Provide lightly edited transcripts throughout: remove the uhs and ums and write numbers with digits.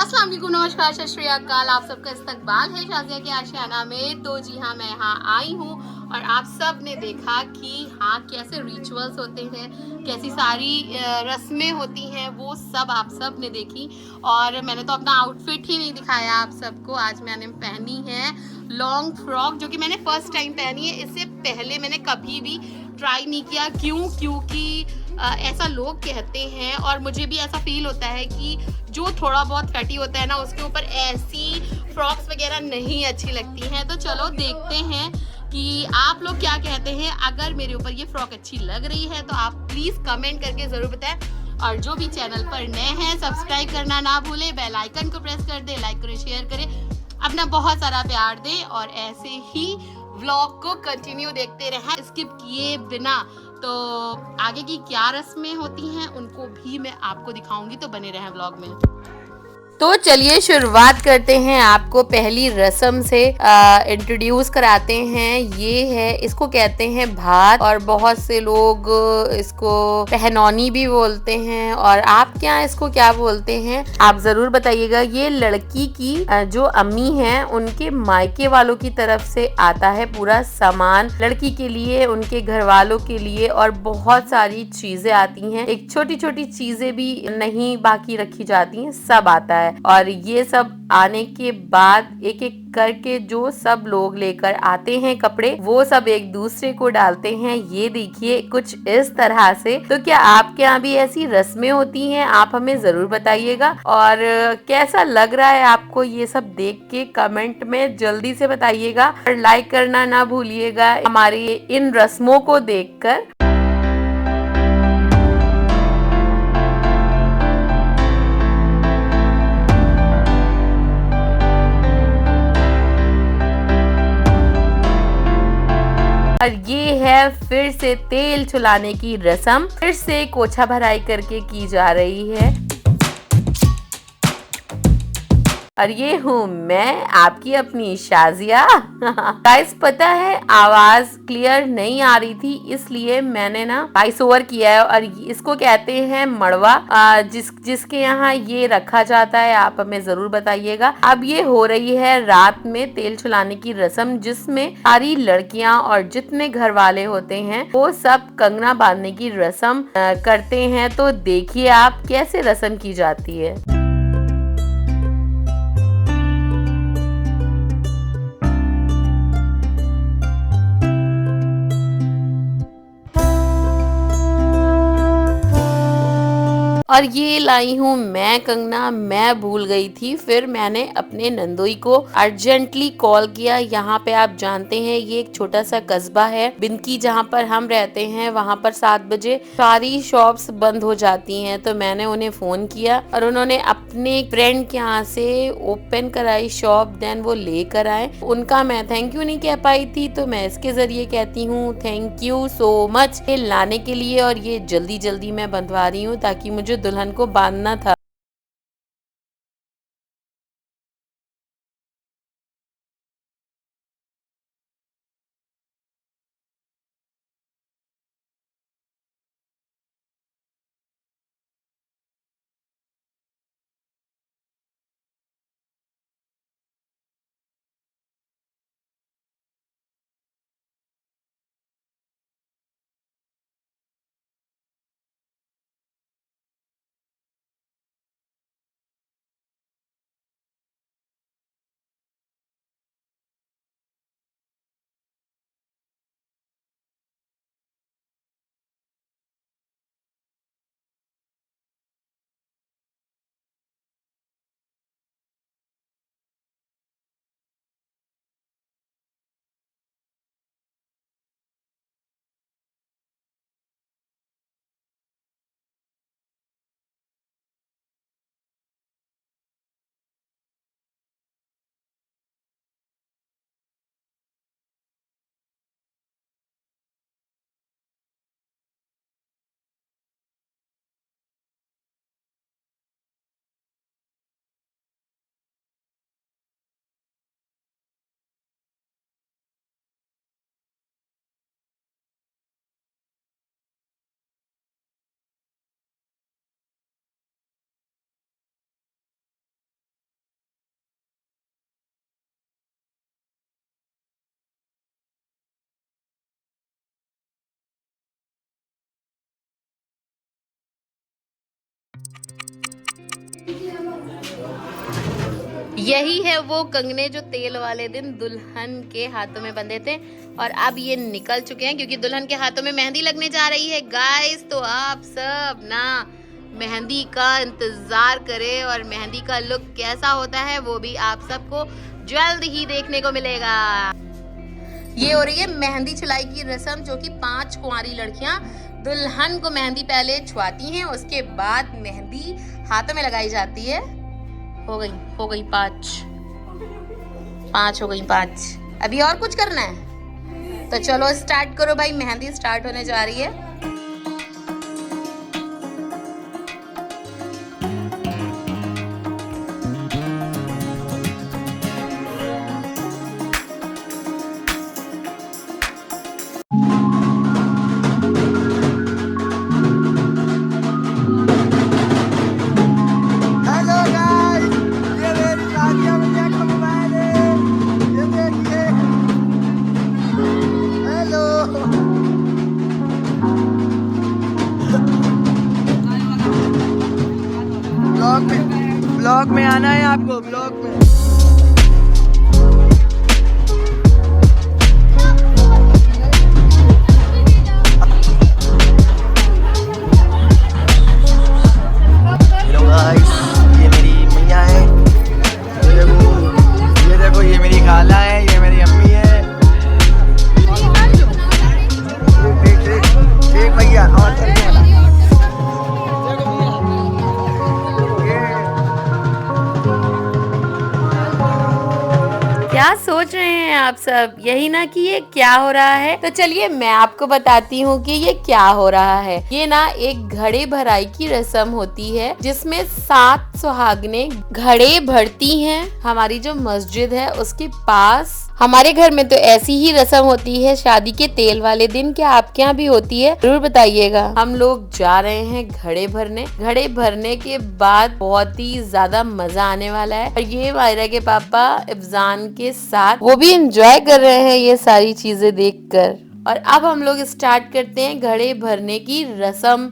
अस्सलाम वालेकुम, नमस्कार, सत श्री अकाल। आप सबका इस्तकबाल है शाज़िया के आशियाना में। तो जी हाँ, मैं यहाँ आई हूँ और आप सब ने देखा कि हाँ कैसे रिचुअल्स होते हैं, कैसी सारी रस्में होती हैं, वो सब आप सब ने देखी। और मैंने तो अपना आउटफिट ही नहीं दिखाया आप सबको। आज मैंने पहनी है लॉन्ग फ्रॉक, जो कि मैंने फर्स्ट टाइम पहनी है। इससे पहले मैंने कभी भी ट्राई नहीं किया। क्योंकि ऐसा लोग कहते हैं और मुझे भी ऐसा फील होता है कि जो थोड़ा बहुत फैटी होता है ना, उसके ऊपर ऐसी फ्रॉक्स वगैरह नहीं अच्छी लगती हैं। तो चलो देखते हैं कि आप लोग क्या कहते हैं। अगर मेरे ऊपर ये फ्रॉक अच्छी लग रही है तो आप प्लीज़ कमेंट करके ज़रूर बताएं। और जो भी चैनल पर नए हैं, सब्सक्राइब करना ना भूलें, बेल आइकन को प्रेस कर दें, लाइक करें, शेयर करें, अपना बहुत सारा प्यार दें और ऐसे ही व्लॉग को कंटिन्यू देखते रहें स्किप किए बिना। तो आगे की क्या रस्में होती हैं उनको भी मैं आपको दिखाऊंगी, तो बने रहें व्लॉग में। तो चलिए शुरुआत करते हैं। आपको पहली रस्म से इंट्रोड्यूस कराते हैं। ये है, इसको कहते हैं भात, और बहुत से लोग इसको पहनौनी भी बोलते हैं। और आप क्या इसको क्या बोलते हैं आप ज़रूर बताइएगा। ये लड़की की जो अम्मी हैं उनके मायके वालों की तरफ से आता है पूरा सामान लड़की के लिए, उनके घर वालों के लिए, और बहुत सारी चीज़ें आती हैं। एक छोटी छोटी चीज़ें भी नहीं बाकी रखी जाती हैं, सब आता है। और ये सब आने के बाद एक एक करके जो सब लोग लेकर आते हैं कपड़े, वो सब एक दूसरे को डालते हैं। ये देखिए कुछ इस तरह से। तो क्या आपके यहाँ भी ऐसी रस्में होती हैं? आप हमें जरूर बताइएगा। और कैसा लग रहा है आपको ये सब देख के, कमेंट में जल्दी से बताइएगा। और लाइक करना ना भूलिएगा हमारी इन रस्मों को देखकर। और ये है फिर से तेल छुलाने की रस्म, फिर से कोछा भराई करके की जा रही है। और ये हूँ मैं, आपकी अपनी शाजिया। गाइस पता है आवाज क्लियर नहीं आ रही थी, इसलिए मैंने ना वॉइस ओवर किया है। और इसको कहते हैं मड़वा, जिसके यहाँ ये रखा जाता है। आप हमें जरूर बताइएगा। अब ये हो रही है रात में तेल छुलाने की रस्म, जिसमें सारी लड़कियां और जितने घर वाले होते हैं वो सब कंगना बांधने की रस्म करते हैं। तो देखिए आप कैसे रस्म की जाती है। और ये लाई हूँ मैं कंगना। मैं भूल गई थी, फिर मैंने अपने नंदोई को अर्जेंटली कॉल किया। यहाँ पे आप जानते हैं ये एक छोटा सा कस्बा है बिनकी, जहाँ पर हम रहते हैं। वहाँ पर 7 बजे सारी शॉप्स बंद हो जाती हैं। तो मैंने उन्हें फोन किया और उन्होंने अपने फ्रेंड के यहाँ से ओपन कराई शॉप, देन वो लेकर आए। उनका मैं थैंक यू नहीं कह पाई थी, तो मैं इसके जरिए कहती हूँ थैंक यू सो मच ये लाने के लिए। और ये जल्दी जल्दी मैं बंधवा रही हूँ ताकि मुझे दुल्हन को बांधना था। यही है वो कंगने जो तेल वाले दिन दुल्हन के हाथों में बंधे थे और अब ये निकल चुके हैं क्योंकि दुल्हन के हाथों में मेहंदी लगने जा रही है गाइस। तो आप सब ना मेहंदी का इंतजार करें और मेहंदी का लुक कैसा होता है वो भी आप सबको जल्द ही देखने को मिलेगा। ये हो रही है मेहंदी छुलाई की रस्म जो कि 5 कुंवारी लड़कियां दुल्हन को मेहंदी पहले छुआती हैं, उसके बाद मेहंदी हाथों में लगाई जाती है। हो गई 5 हो गई 5। अभी और कुछ करना है तो चलो स्टार्ट करो भाई, मेहंदी स्टार्ट होने जा रही है। ब्लॉग में आना है आपको, ब्लॉग में। हेलो गाइस, ये मेरी मैया है, ये देखो ये मेरी खाला है, ये मेरी अम्मी है। देख भैया और चलते हैं। क्या सोच रहे हैं आप सब, यही ना कि ये क्या हो रहा है। तो चलिए मैं आपको बताती हूँ कि ये क्या हो रहा है। ये ना एक घड़े भराई की रस्म होती है जिसमें 7 सुहागने घड़े भरती हैं। हमारी जो मस्जिद है उसके पास, हमारे घर में तो ऐसी ही रस्म होती है शादी के तेल वाले दिन। क्या आपके यहाँ भी होती है, जरूर बताइएगा। हम लोग जा रहे हैं घड़े भरने। घड़े भरने के बाद बहुत ही ज्यादा मजा आने वाला है और ये मायरा के पापा इफ्जान के साथ वो भी एंजॉय कर रहे हैं ये सारी चीजें देखकर। और अब हम लोग स्टार्ट करते हैं घड़े भरने की रस्म।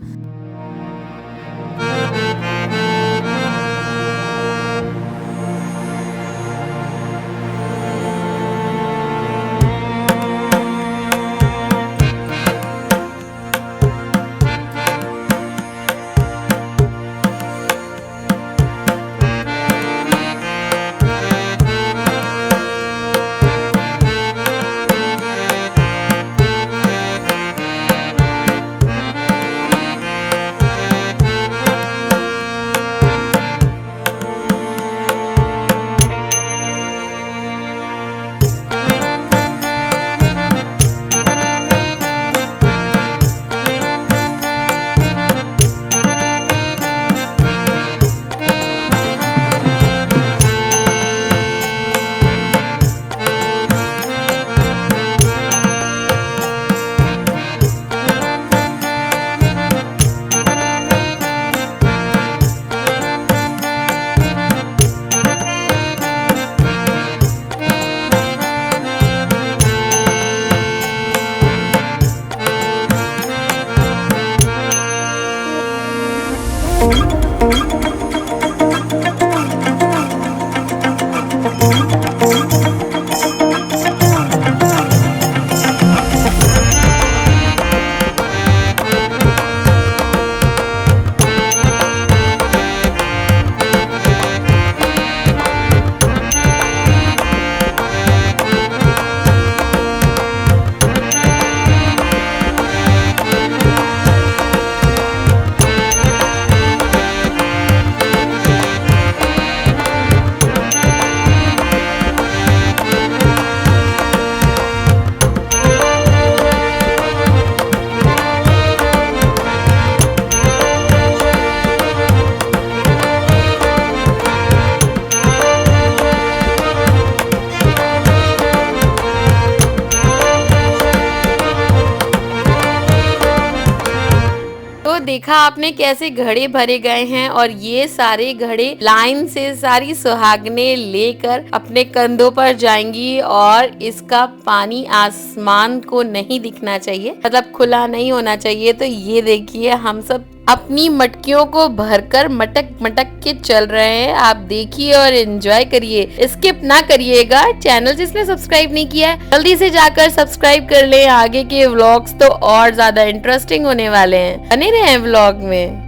देखा आपने कैसे घड़े भरे गए हैं और ये सारे घड़े लाइन से सारी सुहागने लेकर अपने कंधों पर जाएंगी और इसका पानी आसमान को नहीं दिखना चाहिए, मतलब खुला नहीं होना चाहिए। तो ये देखिए हम सब अपनी मटकियों को भरकर मटक मटक के चल रहे हैं। आप देखिए और एंजॉय करिए, स्किप ना करिएगा। चैनल जिसने सब्सक्राइब नहीं किया है जल्दी से जाकर सब्सक्राइब कर ले। आगे के व्लॉग्स तो और ज्यादा इंटरेस्टिंग होने वाले हैं, बने रहे व्लॉग में।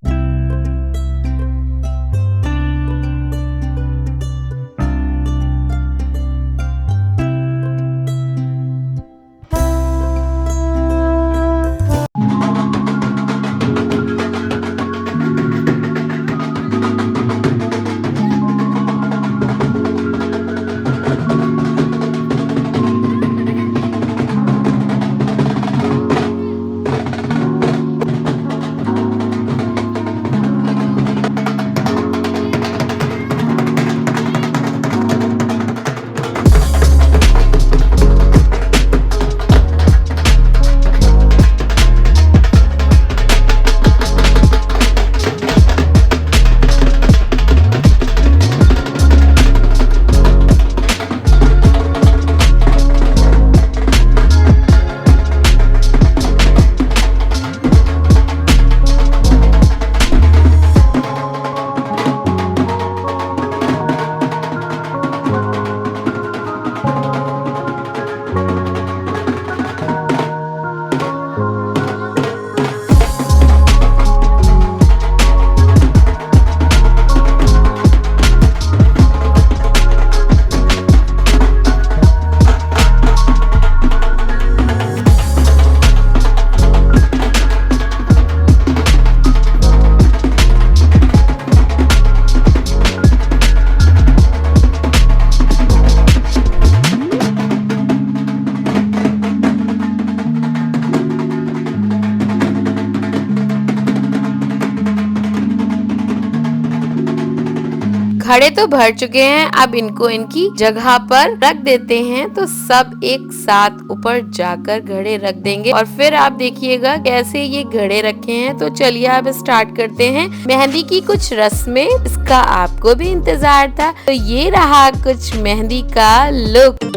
घड़े तो भर चुके हैं, अब इनको इनकी जगह पर रख देते हैं। तो सब एक साथ ऊपर जाकर घड़े रख देंगे और फिर आप देखिएगा कैसे ये घड़े रखे हैं। तो चलिए अब स्टार्ट करते हैं मेहंदी की कुछ रस्में। इसका आपको भी इंतजार था, तो ये रहा कुछ मेहंदी का लुक।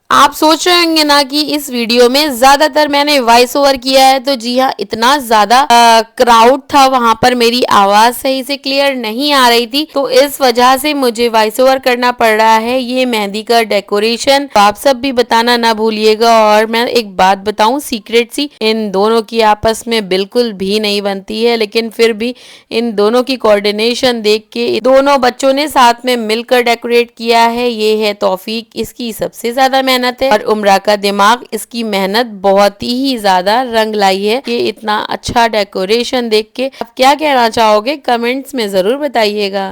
आप सोच रहे होंगे ना कि इस वीडियो में ज्यादातर मैंने वॉइस ओवर किया है, तो जी हाँ, इतना ज्यादा क्राउड था वहां पर, मेरी आवाज सही से क्लियर नहीं आ रही थी, तो इस वजह से मुझे वॉइस ओवर करना पड़ रहा है। ये मेहंदी का डेकोरेशन तो आप सब भी बताना ना भूलिएगा। और मैं एक बात बताऊं सीक्रेट सी, इन दोनों की आपस में बिल्कुल भी नहीं बनती है, लेकिन फिर भी इन दोनों की कोऑर्डिनेशन देख के दोनों बच्चों ने साथ में मिलकर डेकोरेट किया है। ये है तौफीक, इसकी सबसे ज्यादा मेहनत है, और उमरा का दिमाग, इसकी मेहनत बहुत ही ज्यादा रंग लाई है। ये इतना अच्छा डेकोरेशन देख के आप क्या कहना चाहोगे कमेंट्स में जरूर बताइएगा।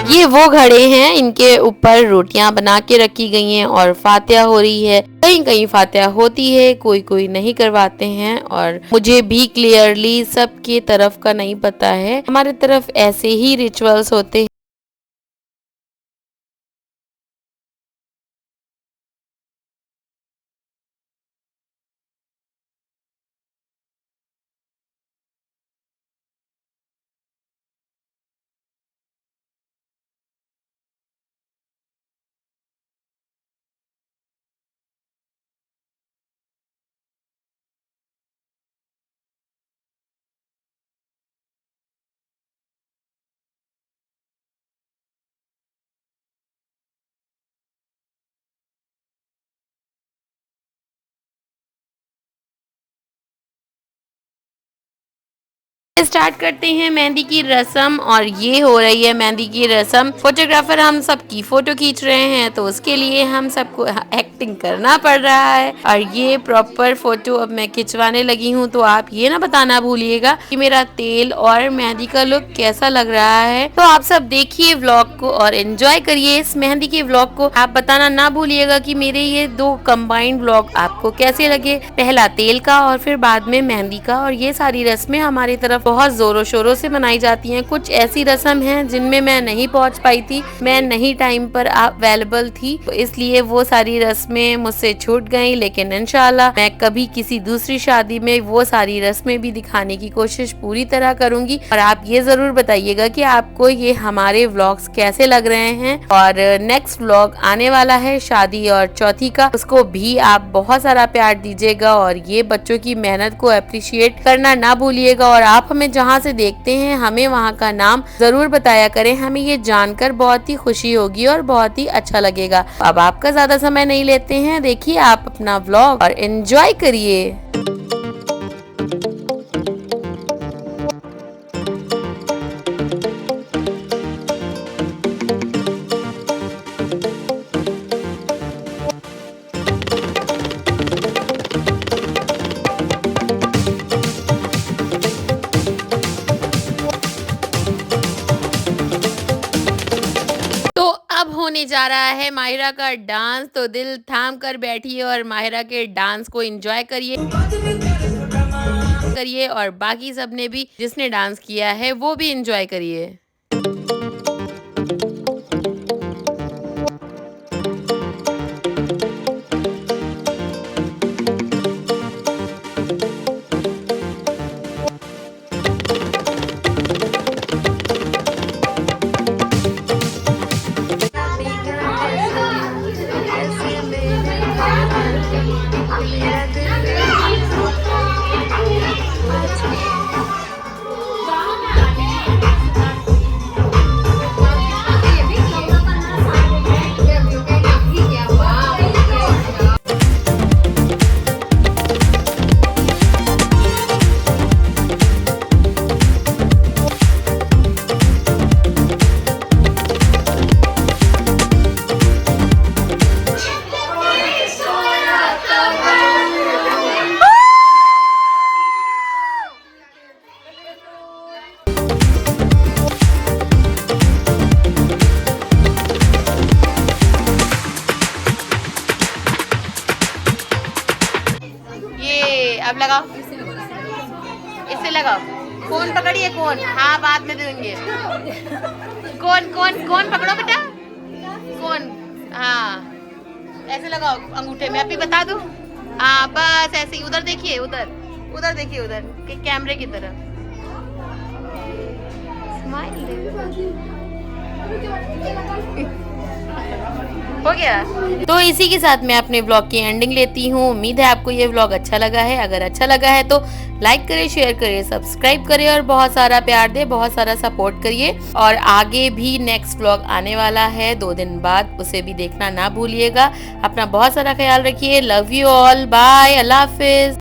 ये वो घड़े हैं, इनके ऊपर रोटियां बना के रखी गई हैं और फातिहा हो रही है। कहीं कहीं फातिहा होती है, कोई कोई नहीं करवाते हैं, और मुझे भी क्लियरली सबके तरफ का नहीं पता है। हमारे तरफ ऐसे ही रिचुअल्स होते हैं। स्टार्ट करते हैं मेहंदी की रस्म और ये हो रही है मेहंदी की रस्म। फोटोग्राफर हम सबकी फोटो खींच रहे हैं तो उसके लिए हम सबको एक्टिंग करना पड़ रहा है और ये प्रॉपर फोटो अब मैं खिंचवाने लगी हूँ। तो आप ये ना बताना भूलिएगा कि मेरा तेल और मेहंदी का लुक कैसा लग रहा है। तो आप सब देखिए व्लॉग को और एंजॉय करिए इस मेहंदी के व्लॉग को। आप बताना ना भूलिएगा कि मेरे ये दो कंबाइंड व्लॉग आपको कैसे लगे, पहला तेल का और फिर बाद में मेहंदी का। और ये सारी रस्में हमारी तरफ बहुत जोरों शोरों से मनाई जाती हैं। कुछ ऐसी रस्म हैं जिनमें मैं नहीं पहुंच पाई थी, मैं नहीं टाइम पर अवेलेबल थी, तो इसलिए वो सारी रस्में मुझसे छूट गई। लेकिन इंशाल्लाह मैं कभी किसी दूसरी शादी में वो सारी रस्में भी दिखाने की कोशिश पूरी तरह करूंगी। और आप ये जरूर बताइएगा कि आपको ये हमारे व्लॉग्स कैसे लग रहे हैं। और नेक्स्ट व्लॉग आने वाला है शादी और चौथी का, उसको भी आप बहुत सारा प्यार दीजिएगा और ये बच्चों की मेहनत को अप्रिशिएट करना ना भूलिएगा। और आप हमें जहाँ से देखते हैं हमें वहाँ का नाम जरूर बताया करें, हमें ये जानकर बहुत ही खुशी होगी और बहुत ही अच्छा लगेगा। अब आपका ज्यादा समय नहीं लेते हैं, देखिए आप अपना व्लॉग और एंजॉय करिए। अब होने जा रहा है माहिरा का डांस, तो दिल थाम कर बैठिए और माहिरा के डांस को एंजॉय करिए और बाकी सब ने भी जिसने डांस किया है वो भी एंजॉय करिए। अब लगाओ, इससे लगाओ। कौन पकड़िए, कौन? हाँ बाद में देंगे। कौन कौन कौन पकड़ो बेटा, कौन? हाँ ऐसे लगाओ अंगूठे में। अभी बता दूं? हाँ बस ऐसे ही। उधर देखिए, उधर उधर देखिए, उधर कैमरे की तरफ स्माइल हो गया। तो इसी के साथ मैं अपने व्लॉग की एंडिंग लेती हूँ। उम्मीद है आपको ये व्लॉग अच्छा लगा है। अगर अच्छा लगा है तो लाइक करें, शेयर करें, सब्सक्राइब करें और बहुत सारा प्यार दे, बहुत सारा सपोर्ट करिए। और आगे भी नेक्स्ट व्लॉग आने वाला है 2 दिन बाद, उसे भी देखना ना भूलिएगा। अपना बहुत सारा ख्याल रखिए। लव यू ऑल, बाय, अल्लाह हाफिज।